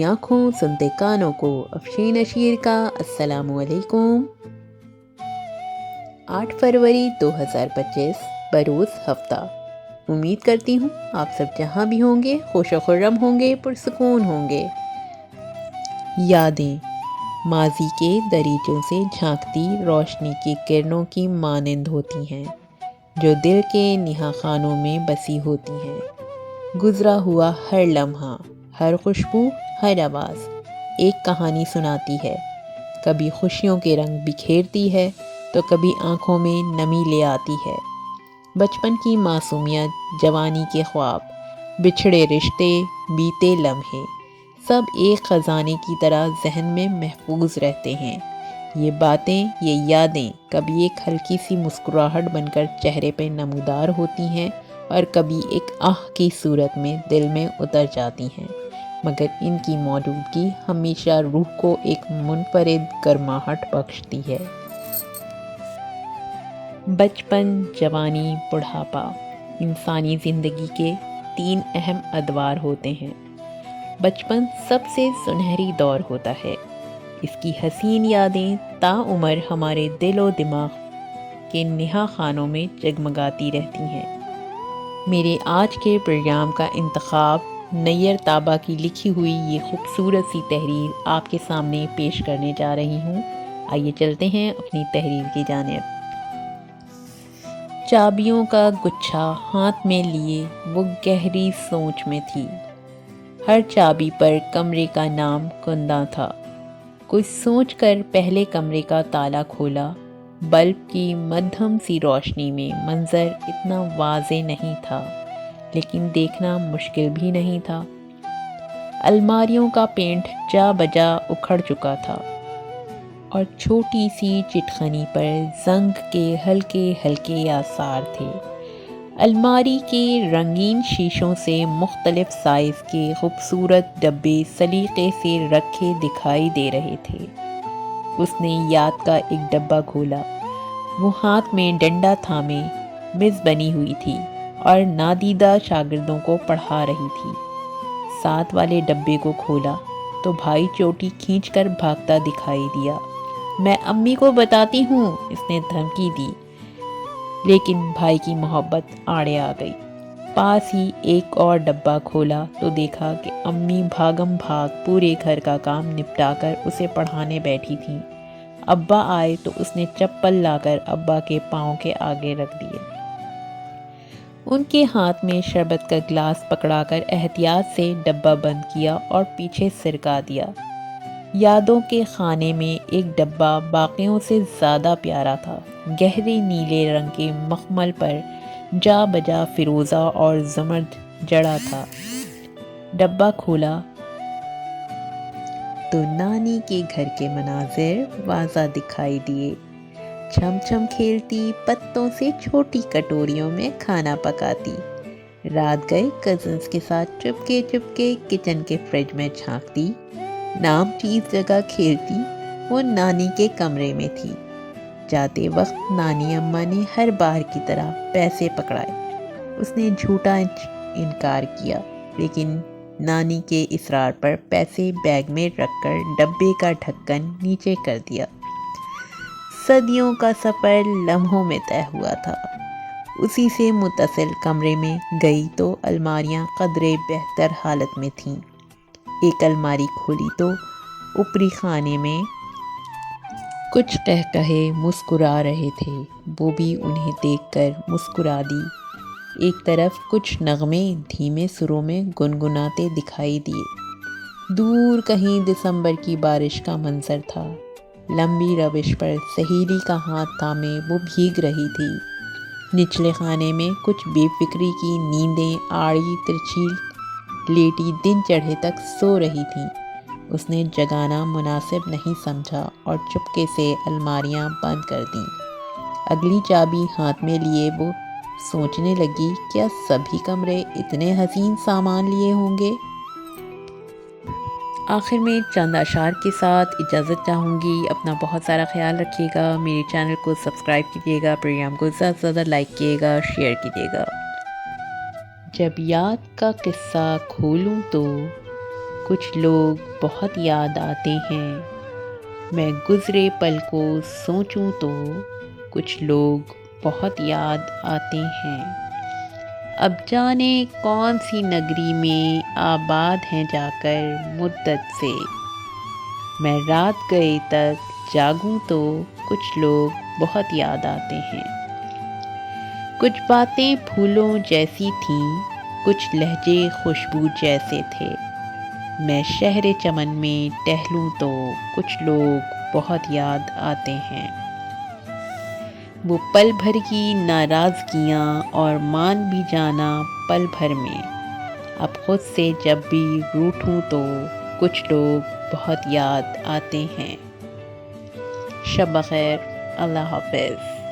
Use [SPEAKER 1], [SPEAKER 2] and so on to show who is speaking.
[SPEAKER 1] آنکھوں سنتے کانوں کو افشین اشیر کا السلام علیکم۔ 8 فروری 2025 بروز ہفتہ۔ امید کرتی ہوں آپ سب جہاں بھی ہوں گے خوش و خرم ہوں گے، پرسکون ہوں گے۔ یادیں ماضی کے دریچوں سے جھانکتی روشنی کی کرنوں کی مانند ہوتی ہیں جو دل کے نہا خانوں میں بسی ہوتی ہیں۔ گزرا ہوا ہر لمحہ، ہر خوشبو، ہر آواز ایک کہانی سناتی ہے۔ کبھی خوشیوں کے رنگ بکھیرتی ہے تو کبھی آنکھوں میں نمی لے آتی ہے۔ بچپن کی معصومیت، جوانی کے خواب، بچھڑے رشتے، بیتے لمحے سب ایک خزانے کی طرح ذہن میں محفوظ رہتے ہیں۔ یہ باتیں، یہ یادیں کبھی ایک ہلکی سی مسکراہٹ بن کر چہرے پہ نمودار ہوتی ہیں اور کبھی ایک آہ کی صورت میں دل میں اتر جاتی ہیں، مگر ان کی موجودگی ہمیشہ روح کو ایک منفرد گرماہٹ بخشتی ہے۔ بچپن، جوانی، بڑھاپا انسانی زندگی کے 3 اہم ادوار ہوتے ہیں۔ بچپن سب سے سنہری دور ہوتا ہے۔ اس کی حسین یادیں تاعمر ہمارے دل و دماغ کے نہا خانوں میں جگمگاتی رہتی ہیں۔ میرے آج کے پروگرام کا انتخاب نیّر طابہ کی لکھی ہوئی یہ خوبصورت سی تحریر آپ کے سامنے پیش کرنے جا رہی ہوں۔ آئیے چلتے ہیں اپنی تحریر کی جانب۔ چابیوں کا گچھا ہاتھ میں لیے وہ گہری سوچ میں تھی۔ ہر چابی پر کمرے کا نام کندہ تھا۔ کوئی سوچ کر پہلے کمرے کا تالا کھولا۔ بلب کی مدھم سی روشنی میں منظر اتنا واضح نہیں تھا، لیکن دیکھنا مشکل بھی نہیں تھا۔ الماریوں کا پینٹ جا بجا اکھڑ چکا تھا اور چھوٹی سی چٹخنی پر زنگ کے ہلکے ہلکے آثار تھے۔ الماری کے رنگین شیشوں سے مختلف سائز کے خوبصورت ڈبے سلیقے سے رکھے دکھائی دے رہے تھے۔ اس نے یاد کا ایک ڈبہ کھولا۔ وہ ہاتھ میں ڈنڈا تھامے مس بنی ہوئی تھی اور نادیدہ شاگردوں کو پڑھا رہی تھی۔ ساتھ والے ڈبے کو کھولا تو بھائی چوٹی کھینچ کر بھاگتا دکھائی دیا۔ میں امی کو بتاتی ہوں، اس نے دھمکی دی، لیکن بھائی کی محبت آڑے آ گئی۔ پاس ہی ایک اور ڈبہ کھولا تو دیکھا کہ امی بھاگم بھاگ پورے گھر کا کام نپٹا کر اسے پڑھانے بیٹھی تھیں۔ ابا آئے تو اس نے چپل لا کر ابا کے پاؤں کے آگے رکھ دیے۔ ان کے ہاتھ میں شربت کا گلاس پکڑا کر احتیاط سے ڈبہ بند کیا اور پیچھے سرکا دیا۔ یادوں کے خانے میں ایک ڈبہ باقیوں سے زیادہ پیارا تھا۔ گہرے نیلے رنگ کے مخمل پر جا بجا فیروزہ اور زمرد جڑا تھا۔ ڈبہ کھولا تو نانی کے گھر کے مناظر واضح دکھائی دیے۔ چھم چھم کھیلتی، پتوں سے چھوٹی کٹوریوں میں کھانا پکاتی۔ رات گئے کزنز کے ساتھ چپکے چپکے کچن کے فریج میں جھانکتی۔ نام چیز جگہ کھیلتی وہ نانی کے کمرے میں تھی۔ جاتے وقت نانی اماں نے ہر بار کی طرح پیسے پکڑائے۔ اس نے جھوٹا انکار کیا، لیکن نانی کے اصرار پر پیسے بیگ میں رکھ کر ڈبے کا ڈھکن نیچے کر دیا۔ صدیوں کا سفر لمحوں میں طے ہوا تھا۔ اسی سے متصل کمرے میں گئی تو الماریاں قدرے بہتر حالت میں تھیں۔ ایک الماری کھولی تو اوپری خانے میں کچھ قہقہے مسکرا رہے تھے۔ وہ بھی انہیں دیکھ کر مسکرا دی۔ ایک طرف کچھ نغمے دھیمے سروں میں گنگناتے دکھائی دیے۔ دور کہیں دسمبر کی بارش کا منظر تھا۔ لمبی روش پر سہیلی کا ہاتھ تھامے وہ بھیگ رہی تھی۔ نچلے خانے میں کچھ بے فکری کی نیندیں آڑی ترچھی لیٹی دن چڑھے تک سو رہی تھیں۔ اس نے جگانا مناسب نہیں سمجھا اور چپکے سے الماریاں بند کر دیں۔ اگلی چابی ہاتھ میں لیے وہ سوچنے لگی، کیا سبھی کمرے اتنے حسین سامان لیے ہوں گے؟ آخر میں چند اشعار کے ساتھ اجازت چاہوں گی۔ اپنا بہت سارا خیال رکھیے گا۔ میرے چینل کو سبسکرائب کیجیے گا، پروگرام کو زیادہ سے زیادہ لائک کیے گا، شیئر کیجیے گا۔ جب یاد کا قصہ کھولوں تو کچھ لوگ بہت یاد آتے ہیں، میں گزرے پل کو سوچوں تو کچھ لوگ بہت یاد آتے ہیں۔ اب جانے کون سی نگری میں آباد ہیں جا کر مدت سے، میں رات گئے تک جاگوں تو کچھ لوگ بہت یاد آتے ہیں۔ کچھ باتیں پھولوں جیسی تھیں، کچھ لہجے خوشبو جیسے تھے، میں شہر چمن میں ٹہلوں تو کچھ لوگ بہت یاد آتے ہیں۔ وہ پل بھر کی ناراضگیاں اور مان بھی جانا پل بھر میں، اب خود سے جب بھی روٹھوں تو کچھ لوگ بہت یاد آتے ہیں۔ شب بخیر، اللہ حافظ۔